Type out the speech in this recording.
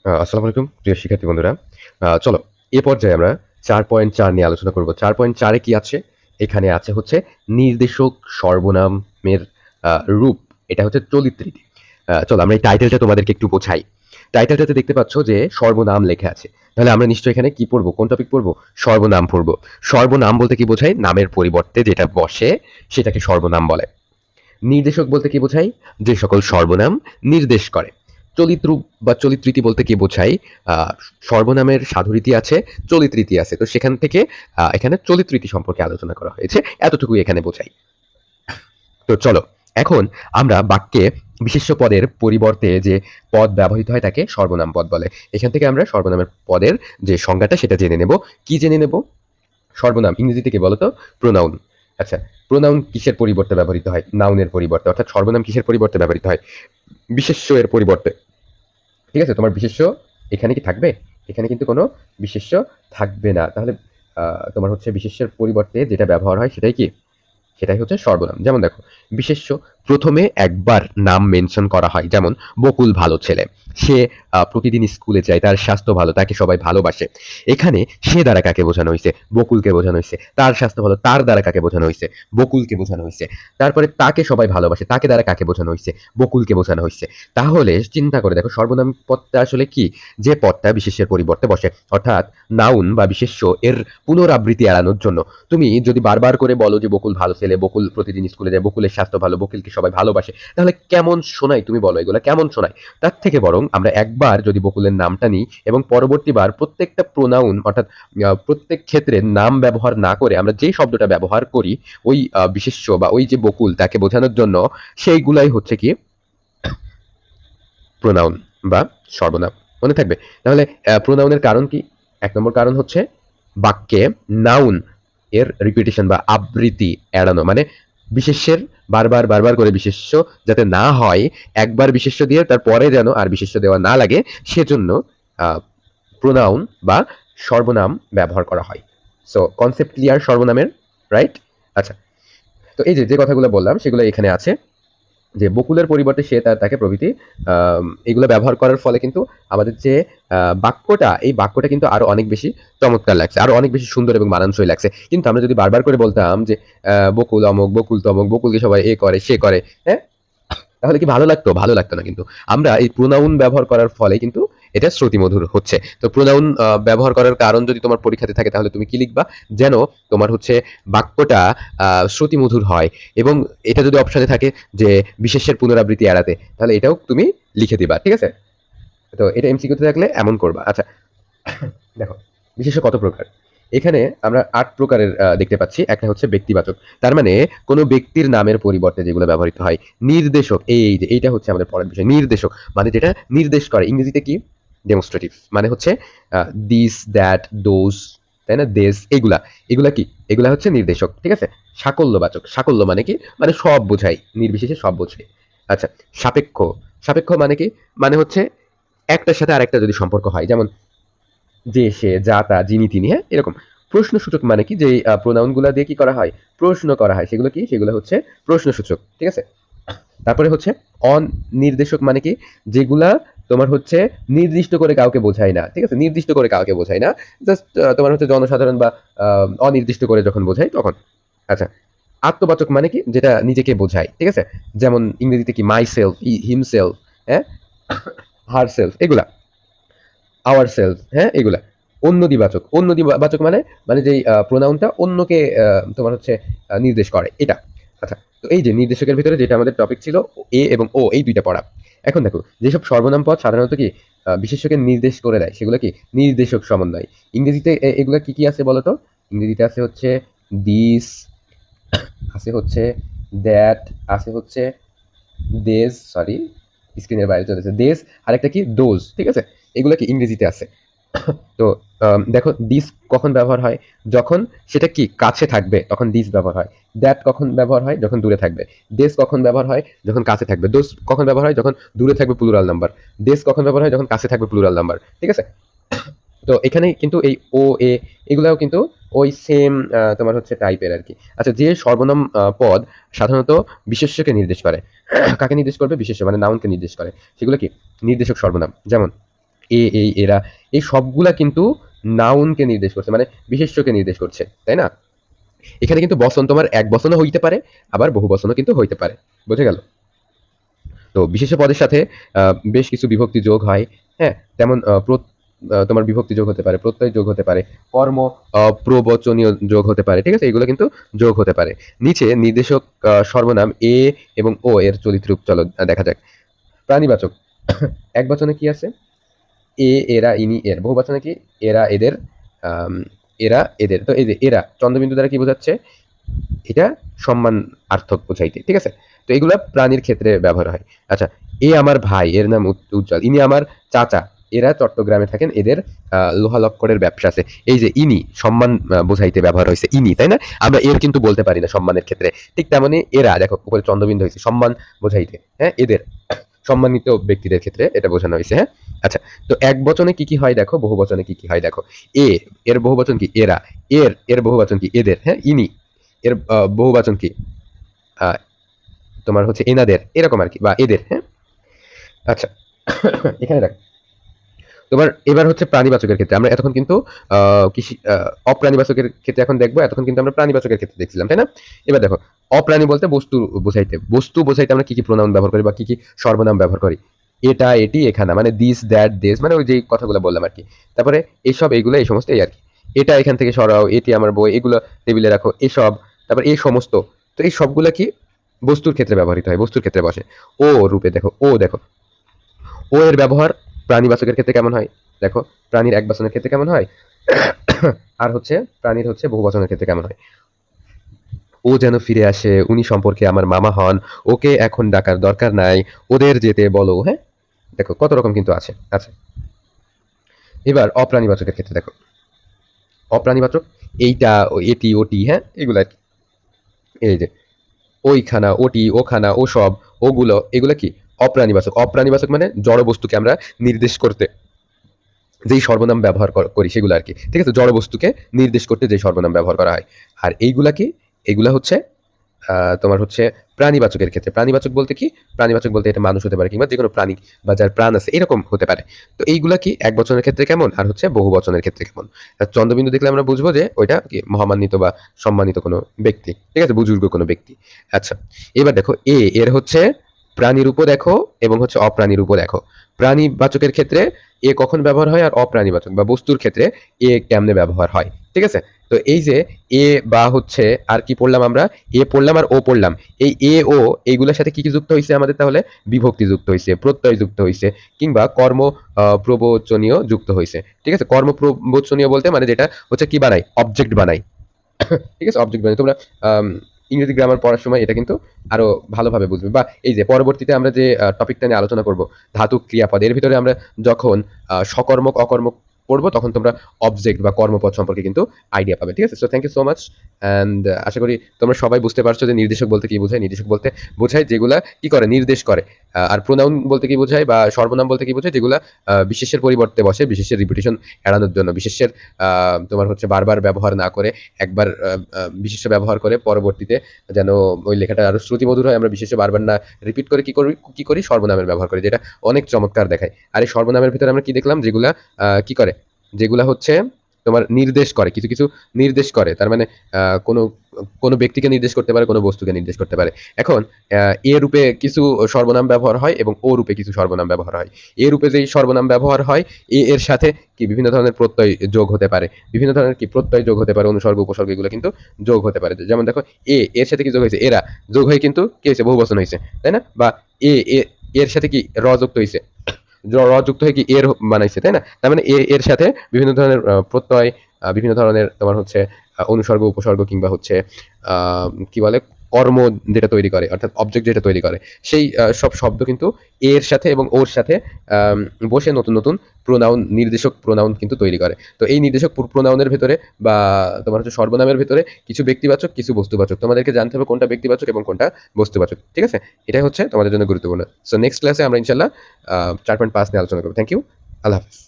আসসালামু আলাইকুম প্রিয় শিক্ষার্থী বন্ধুরা। চলো এ পর্যায়ে আমরা ৪.৪ নিয়ে আলোচনা করব। ৪.৪ এ কি আছে? এখানে আছে হচ্ছে নির্দেশক সর্বনামের আ রূপ। এটা হচ্ছে চলিত রীতি। চলো আমরা এই টাইটেলটা তোমাদেরকে একটু বোঝাই। টাইটেলটাতে দেখতে পাচ্ছ যে সর্বনাম লেখা আছে। তাহলে আমরা নিশ্চয়ই এখানে কি পড়ব? কোন টপিক পড়ব? সর্বনাম পড়ব। সর্বনাম বলতে কি বোঝায়? নামের পরিবর্তে যেটা বসে সেটাকে সর্বনাম বলে। নির্দেশক বলতে কি বোঝায়? যে সকল সর্বনাম নির্দেশ করে। চলিত রূপ বা চলিত রীতি বলতে কি বোঝায়? সর্বনামের সাধুরীতি আছে, চলিত রীতি আছে। তো সেখান থেকে এখানে চলিত রীতি সম্পর্কে আলোচনা করা হয়েছে। এতটুকুই এখানে বোঝায়। তো চলো এখন আমরা বাক্যে বিশেষ্য পদের পরিবর্তে যে পদ ব্যবহৃত হয় তাকে সর্বনাম পদ বলে। এখান থেকে আমরা সর্বনামের পদের যে সংজ্ঞাটা সেটা জেনে নেব। কি জেনে নেব? সর্বনাম ইংরেজিতে কি বলতো? প্রোনাউন। আচ্ছা, প্রোনাউন কিসের পরিবর্তে ব্যবহৃত হয়? নাউনের পরিবর্তে। অর্থাৎ সর্বনাম কিসের পরিবর্তে ব্যবহৃত হয়? বিশেষ্য এর পরিবর্তে। ঠিক আছে? তোমার বিশেষ্য এখানে কি থাকবে? এখানে কিন্তু কোনো বিশেষ্য থাকবে না। তাহলে তোমার হচ্ছে বিশেষ্যের পরিবর্তে যেটা ব্যবহার হয় সেটাই কি? সেটাই হচ্ছে সর্বনাম। যেমন দেখো, বিশেষ্য প্রথমে একবার নাম মেনশন করা হয়। যেমন বকুল ভালো ছেলে। সে প্রতিদিন স্কুলে যায়, তার স্বাস্থ্য ভালো, তাকে সবাই ভালোবাসে। এখানে সে দ্বারা কাকে বোঝানো হইছে? বকুলকে বোঝানো হইছে। তার স্বাস্থ্য ভালো, তার দ্বারা কাকে বোঝানো হইছে? বকুলকে বোঝানো হইছে। তারপরে তাকে সবাই ভালোবাসে, তাকে দ্বারা কাকে বোঝানো হইছে? বকুলকে বোঝানো হইছে। তাহলে চিন্তা করে দেখো সর্বনাম পদটা আসলে কি? যে পদটা বিশেষ্যের পরিবর্তে বসে। অর্থাৎ নাউন বা বিশেষ্য এর পুনরাবৃত্তি এড়ানোর জন্য তুমি যদি বারবার করে বলো যে বকুল ভালো ছেলে, বকুল প্রতিদিন স্কুলে যায়, বকুলের স্বাস্থ্য ভালো, বকুলকে সবাই ভালোবাসে, তাহলে কেমন শোনায়? তুমি বলো এগুলা কেমন শোনায়? তার থেকে বরং আমরা একবার যদি বকুলের নামটা নিই এবং পরবর্তীবার প্রত্যেকটা প্রোনাউন অর্থাৎ প্রত্যেক ক্ষেত্রে নাম ব্যবহার না করে আমরা যেই শব্দটা ব্যবহার করি ওই বিশেষ্য বা ওই যে বকুল তাকে বোঝানোর জন্য, সেইগুলাই হচ্ছে কি প্রোনাউন বা সর্বনাম। মনে থাকবে? তাহলে প্রোনাউনের কারণ কি? ১ নম্বর কারণ হচ্ছে বাক্যে নাউন এর রিপিটিশন বা আবৃত্তি এড়ানো। মানে বিশেষ্যের বারবার করে বিশেষ্য যাতে না হয়, একবার বিশেষ্য দিয়ে তারপরে যেন আর বিশেষ্য দেওয়া না লাগে, সেজন্য আ প্রোনাউন বা সর্বনাম ব্যবহার করা হয়। সো কনসেপ্ট ক্লিয়ার সর্বনামের, রাইট? আচ্ছা। তো এই যে কথাগুলো বললাম সেগুলো এখানে আছে। যে বকুলের পরিবর্তে সে তাকে প্রভৃতি এগুলো ব্যবহার করার ফলে কিন্তু আমাদের যে বাক্যটা এই বাক্যটা কিন্তু আরো অনেক বেশি চমৎকার লাগছে, আরো অনেক বেশি সুন্দর এবং মানানসই লাগছে। কিন্তু আমরা যদি বারবার করে বলতাম যে বকুল অমুক, বকুল তমুক, বকুলকে সবাই এ করে সে করে, হ্যাঁ, তাহলে কি ভালো লাগতো? ভালো লাগতো না কিন্তু। আমরা এই প্রোনাউন ব্যবহার করার ফলে কিন্তু এটা শ্রুতিমধুর হচ্ছে। তো প্রোনাউন ব্যবহার করার কারণ যদি তোমার পরীক্ষাতে থাকে তাহলে তুমি কি লিখবা? যেন তোমার হচ্ছে বাক্যটা শ্রুতিমধুর হয়, এবং এটা যদি অপশনে থাকে যে বিশেষ্যের পুনরাবৃত্তি এড়াতে, তাহলে এটাও তুমি লিখে দিবা। ঠিক আছে? তো এটা এমসিকিউতে থাকলে এমন করবা। আচ্ছা, দেখো বিশেষ্য কত প্রকার? এখানে আমরা ৮ প্রকারের দেখতে পাচ্ছি। একটা হচ্ছে ব্যক্তিবাচক। তার মানে কোনো ব্যক্তির নামের পরিবর্তে যেগুলো ব্যবহৃত হয়। নির্দেশক, এই যে এইটা হচ্ছে আমাদের পরের বিষয়। নির্দেশক মানে যেটা নির্দেশ করে। ইংরেজিতে কি? ডেমনস্ট্রেটিভ। মানে হচ্ছে দিস, দ্যাট, দোজ, তাই না? দেস, এগুলা। এগুলা কি? এগুলা হচ্ছে নির্দেশক। ঠিক আছে? সাকল্যবাচক। সাকল্য মানে কি? মানে সব বোঝায়। নির্বিশেষে সব বোঝায়। আচ্ছা, সাপেক্ষ। সাপেক্ষ মানে কি? মানে হচ্ছে একটার সাথে আরেকটা যদি সম্পর্ক হয়, যেমন যে, সে, যা, তা, যিনি, তিনি, হ্যাঁ? এরকম। প্রশ্নসূচক মানে কি? যেই প্রোনাউন গুলা দিয়ে কি করা হয়? প্রশ্ন করা হয়। সেগুলো কি? সেগুলো হচ্ছে প্রশ্নসূচক। ঠিক আছে? তারপরে হচ্ছে অনির্দেশক মানে কি? যেগুলা তোমার হচ্ছে নির্দিষ্ট করে কাউকে বোঝায় না। ঠিক আছে? নির্দিষ্ট করে কাউকে বোঝায় না। জাস্ট তোমার হচ্ছে জনসাধারণ বা অনির্দিষ্ট করে যখন বোঝায় তখন। আচ্ছা। আত্মবাচক মানে কি? যেটা নিজেকে বোঝায়। ঠিক আছে? যেমন ইংরেজিতে কি মাইসেলফ, হিমসেলফ, হ্যাঁ? হারসেলফ, এগুলা। আওয়ারসেলফ, হ্যাঁ? এগুলা। অন্যদিবাচক। অন্যদিবাচক মানে, মানে যেই প্রোনাউনটা অন্যকে তোমার হচ্ছে নির্দেশ করে এটা। আচ্ছা। তো এই যে নির্দেশকের ভিতরে যেটা আমাদের টপিক ছিল এ এবং ও, এই ২ টা পড়া। এখন দেখো যেসব সর্বনাম পদ সাধারণত কি বিশেষ্যকে নির্দেশ করে দেয় সেগুলো কি? নির্দেশক সমন্বয়। ইংরেজিতে এগুলা কি আছে বলো তো? ইংরেজিতে আছে হচ্ছে দিস, আছে হচ্ছে দ্যাট, আছে হচ্ছে দেজ, সরি স্ক্রিনের বাইরে চলে যাচ্ছে। দেজ, আরেকটা কি? দোজ। ঠিক আছে? এগুলা কি ইংরেজিতে আছে। তো দেখো দিস কখন ব্যবহার হয়? যখন সেটা কি কাছে থাকবে তখন দিস ব্যবহার হয়। দ্যাট কখন ব্যবহার হয়? যখন দূরে থাকবে। দেস কখন ব্যবহার হয়? যখন কাছে থাকবে। দোস কখন ব্যবহার হয়? যখন দূরে থাকবে প্লুরাল নাম্বার। দেস কখন ব্যবহার হয়? যখন কাছে থাকবে প্লুরাল নাম্বার। ঠিক আছে? তো এখানে কিন্তু এই ও, এ, এগুলাও কিন্তু ওই সেম তোমার হচ্ছে টাইপের আরকি। আচ্ছা, যে সর্বনাম পদ সাধারণত বিশেষ্যকে নির্দেশ করে। কাকে নির্দেশ করবে? বিশেষ্য মানে নাউনকে নির্দেশ করে। সেগুলো কি? নির্দেশক সর্বনাম। যেমন এই এরা, এই সবগুলা কিন্তু নাউনকে নির্দেশ করছে, মানে বিশেষ্যকে নির্দেশ করছে, তাই না? এখানে কিন্তু বচন তোমার এক বচনও হইতে পারে, আবার বহু বচনও কিন্তু হইতে পারে। বুঝে গেল? তো বিশেষ্য পদের সাথে বেশ কিছু বিভক্তি যোগ হয়। হ্যাঁ, তেমন তোমার বিভক্তি যোগ হতে পারে, প্রত্যয় যোগ হতে পারে, কর্ম প্রবচনীয় যোগ হতে পারে। ঠিক আছে, এগুলো কিন্তু যোগ হতে পারে। নিচে নির্দেশক সর্বনাম এ এবং ও এর চলিত রূপ চলো দেখা যাক। প্রাণীবাচক এক বচনে কি আছে? এরা, ইনি, এর। বহু বচনে কি? এরা, এদের, আম, এরা, এদের। তো এই যে এরা চন্দ্রবিন্দু দ্বারা কি বোঝাচ্ছে? এটা সম্মানার্থক বোঝাইতে। ঠিক আছে, তো এগুলা প্রাণীর ক্ষেত্রে ব্যবহার হয়। আচ্ছা, এ আমার ভাই, এর নাম উজ্জ্বল। ইনি আমার চাচা, এরা চট্টগ্রামে থাকেন, এদের লোহা লক্করের ব্যবসা আছে। এই যে ইনি সম্মান বোঝাইতে ব্যবহার হয়েছে, ইনি, তাই না? আমরা এর কিন্তু বলতে পারি না সম্মানের ক্ষেত্রে। ঠিক তেমনি এরা, দেখো উপরে চন্দ্রবিন্দু হয়েছে সম্মান বোঝাইতে, হ্যাঁ, এদের সম্মানিত ব্যক্তিদের ক্ষেত্রে এটা বোঝানো হয়েছে। হ্যাঁ, আচ্ছা, তো এক বচনে কি কি হয় দেখো, বহু বচনে কি কি হয় দেখো। এ এর বহু বচন কি? এরা। এর বহু বচন কি? এদের। হ্যাঁ, ইনি এর বহু বচন কি? আহ, তোমার হচ্ছে এনাদের, এরকম আর কি, বা এদের। হ্যাঁ, আচ্ছা, এখানে দেখ, তোমার এবার হচ্ছে প্রাণীবাচকের ক্ষেত্রে আমরা এতক্ষণ কিন্তু কৃষি অপ্রাণীবাচকের ক্ষেত্রে এখন দেখবো, এতক্ষণ কিন্তু আমরা প্রাণীবাচকের ক্ষেত্রে দেখছিলাম, তাই না? এবার দেখো, অপ্রাণী বলতে বস্তু বোঝাইতে আমরা কি কি প্রোনাউন ব্যবহার করি বা কি কি সর্বনাম ব্যবহার করি? এটা, এটি, এখানা, মানে দিস, দ্যাট, দেশ, মানে ওই যে কথাগুলো বললাম আর কি। তারপরে এইসব, এইগুলো, এই সমস্ত, এই আর কি। এটা এখান থেকে সরাও, এটি আমার বই, এগুলো টেবিলে রাখো, এসব। তারপর এই সমস্ত। তো এই সবগুলা কি বস্তুর ক্ষেত্রে ব্যবহৃত হয়, বস্তুর ক্ষেত্রে বসে। ও রূপে দেখো, ও দেখো, ও এর ব্যবহার প্রাণীবাচকের ক্ষেত্রে কেমন হয় দেখো, প্রাণীর এক বচনের ক্ষেত্রে কেমন হয়, আর হচ্ছে প্রাণীর হচ্ছে বহু বচনের ক্ষেত্রে কেমন হয়। ও যেন ফিরে আসে, উনি সম্পর্কে আমার মামা হন, ওকে এখন ডাকার দরকার নাই, ওদের যেতে বলো। হ্যাঁ, দেখো কত রকম কিন্তু আছে। আচ্ছা, এবার অপ্রাণীবাচকের ক্ষেত্রে দেখো, অপ্রাণীবাচক এইটা, এটি, ওটি, হ্যাঁ, এগুলো আর কি। এই যে ওইখানা, ওটি, ওখানা, ও সব, ওগুলো, এগুলো কি অপ্রাণীবাচক। অপ্রাণীবাচক মানে জড় বস্তুকে আমরা নির্দেশ করতে যেই সর্বনাম ব্যবহার করি সেগুলো আর কি। ঠিক আছে, জড় বস্তুকে নির্দেশ করতে যে সর্বনাম ব্যবহার করা হয়। আর এইগুলা কি? এগুলা হচ্ছে তোমার হচ্ছে প্রাণীবাচকের ক্ষেত্রে। প্রাণীবাচক বলতে কি? প্রাণীবাচক বলতে এটা মানুষ হতে পারে, কিংবা যে কোনো প্রাণী বা যার প্রাণ আছে এরকম হতে পারে। তো এইগুলা কি এক বচনের ক্ষেত্রে কেমন, আর হচ্ছে বহু বচনের ক্ষেত্রে কেমন। আর চন্দ্রবিন্দু দেখলে আমরা বুঝবো যে ওইটা কি মহামান্বিত বা সম্মানিত কোনো ব্যক্তি। ঠিক আছে, বুজুর্গ কোনো ব্যক্তি। আচ্ছা, এবার দেখো এর হচ্ছে প্রাণীর উপর দেখো এবং হচ্ছে অপ্রাণীর উপর দেখো। প্রাণীবাচকের ক্ষেত্রে এ কখন ব্যবহার হয়, আর অপ্রাণীবাচক বা বস্তুর ক্ষেত্রে এ কেমনে ব্যবহার হয়। ঠিক আছে, তো এই যে এ বা হচ্ছে আর কি পড়লাম আমরা, এ পড়লাম আর ও পড়লাম। এই এ ও এইগুলোর সাথে কি কি যুক্ত হয়েছে আমাদের? তাহলে বিভক্তি যুক্ত হয়েছে, প্রত্যয় যুক্ত হয়েছে, কিংবা কর্ম প্রবচনীয় যুক্ত হয়েছে। ঠিক আছে, কর্ম প্রবচনীয় বলতে মানে যেটা হচ্ছে কি বানাই, অবজেক্ট বানাই। ঠিক আছে, অবজেক্ট বানাই। তোমরা আম, ইংরেজি গ্রামার পড়ার সময় এটা কিন্তু আরো ভালোভাবে বুঝবে। বা এই যে পরবর্তীতে আমরা যে টপিকটা নিয়ে আলোচনা করব, ধাতু ক্রিয়াপদ, এর ভিতরে আমরা যখন সকর্মক অকর্মক পড়বো, তখন তোমরা অবজেক্ট বা কর্মপদ সম্পর্কে কিন্তু আইডিয়া পাবে। ঠিক আছে, so thank you so much. And আশা করি তোমরা সবাই বুঝতে পারছো যে নির্দেশক বলতে কি বোঝায়। নির্দেশক বলতে বোঝায় যেগুলা কি করে, নির্দেশ করে। আর প্রোনাউন বলতে কি বোঝায়, বা সর্বনাম বলতে কি বোঝায়, যেগুলা বিশেষের পরিবর্তে বসে, বিশেষের রিপিটেশন এড়ানোর জন্য, বিশেষের তোমার হচ্ছে বারবার ব্যবহার না করে একবার বিশেষ্য ব্যবহার করে, পরবর্তীতে যেন ওই লেখাটা আরো শ্রুতিমধুর হয়, আমরা বিশেষ্য বারবার না রিপিট করে কি করি, সর্বনামের ব্যবহার করি, যেটা অনেক চমৎকার দেখায়। আর এই সর্বনামের ভিতরে আমরা কি দেখলাম, যেগুলা কি করে, যেগুলা হচ্ছে তোমার নির্দেশ করে, কিছু কিছু নির্দেশ করে। তার মানে কোনো কোনো ব্যক্তিকে নির্দেশ করতে পারে, কোনো বস্তুকে নির্দেশ করতে পারে। এখন এ রূপে কিছু সর্বনাম ব্যবহার হয় এবং ও রূপে কিছু সর্বনাম ব্যবহার হয়। এ রূপে যেই সর্বনাম ব্যবহার হয়, এর সাথে কি বিভিন্ন ধরনের প্রত্যয় যোগ হতে পারে, বিভিন্ন ধরনের কি প্রত্যয় যোগ হতে পারে, অনুসর্গ উপসর্গ এগুলো কিন্তু যোগ হতে পারে। যেমন দেখো, এর সাথে কি যোগ হয়েছে, এরা যোগ হয়ে কিন্তু কি হয়েছে, বহুবচন হয়েছে, তাই না? বা এর সাথে কি যুক্ত হয়েছে, যুক্ত হয়ে কি এর বানাইছে, তাই না? তার মানে এর সাথে বিভিন্ন ধরনের প্রত্যয়, বিভিন্ন ধরনের তোমার হচ্ছে অনুসর্গ উপসর্গ, কিংবা হচ্ছে কি বলে, কর্ম যেটা তৈরি করে, অর্থাৎ অবজেক্ট যেটা তৈরি করে, সেই সব শব্দ কিন্তু এর সাথে এবং ওর সাথে আম, বসে নতুন নতুন প্রোনাউন, নির্দেশক প্রোনাউন কিন্তু তৈরি করে। তো এই নির্দেশক প্রোনাউনের ভেতরে বা তোমার হচ্ছে সর্বনামের ভেতরে কিছু ব্যক্তিবাচক, কিছু বস্তুবাচক, তোমাদেরকে জানতে হবে কোনটা ব্যক্তিবাচক এবং কোনটা বস্তুবাচক। ঠিক আছে, এটাই হচ্ছে তোমাদের জন্য গুরুত্বপূর্ণ। সো নেক্সট ক্লাসে আমরা ইনশাল্লাহ 4.5 নিয়ে আলোচনা করবো। থ্যাংক ইউ, আল্লাহ হাফিজ।